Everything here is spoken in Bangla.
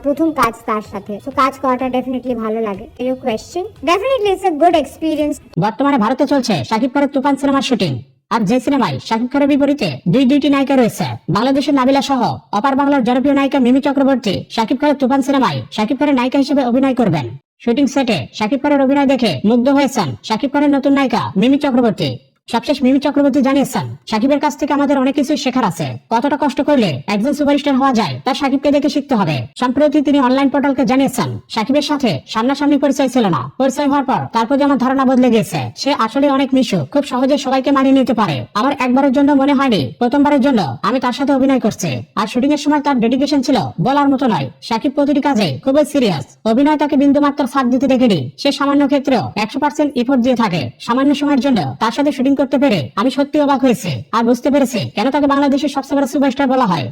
প্রথম কাজ তার সাথে, তো কাজ করাটা ডেফিনেটলি ভালো লাগে। Your question, definitely it's a good experience. বর্তমানে ভারতে চলছে শাকিব খানের তুফান সিনেমার শুটিং। আর যে সিনেমায় শাকিব খানের বিপরীতে দুইটি নায়িকা রয়েছে। বাংলাদেশের নাবিলা সহ অপার বাংলার জনপ্রিয় নায়িকা মিমি চক্রবর্তী শাকিব খানের তুফান সিনেমায় শাকিব খানের নায়িকা হিসেবে অভিনয় করবেন। শুটিং সেটে শাকিব খানের অভিনয় দেখে মুগ্ধ হয়েছেন শাকিব খানের নতুন নায়িকা মিমি চক্রবর্তী। সবশেষ মিমি চক্রবর্তী জানিয়েছেন, শাকিবের কাছ থেকে আমাদের অনেক কিছু শেখার আছে। কতটা কষ্ট করলে একজন সুপারস্টার হওয়া যায় তা শাকিবকে দেখে শিখতে হবে। সম্প্রতি তিনি অনলাইন পোর্টালকে জানিয়েছেন, শাকিবের সাথে সামনাসামনি পরিচয় ছিল না, পরিচয় হওয়ার পর তার প্রতি আমার ধারণা বদলে গেছে। সে আসলে অনেক মিশুক, খুব সহজে সবাইকে মানিয়ে নিতে পারে। আমার একবারের জন্য মনে হয়নি প্রথমবারের জন্য আমি তার সাথে অভিনয় করছি। আর শুটিং এর সময় তার ডেডিকেশন ছিল বলার মতো নয়। শাকিব প্রতিটি কাজে খুবই সিরিয়াস, অভিনয় তাকে বিন্দুমাত্র ফাঁক দিতে দেখেনি। সে সামান্য ক্ষেত্রেও 100% এফোর্ট দিয়ে থাকে। সামান্য সময়ের জন্য তার সাথে শুটিং করতে পেরে আমি সত্যি অবাক হয়েছি আর বুঝতে পেরেছি কেন তাকে বাংলাদেশের সবচেয়ে বড় সুপারস্টার বলা হয়।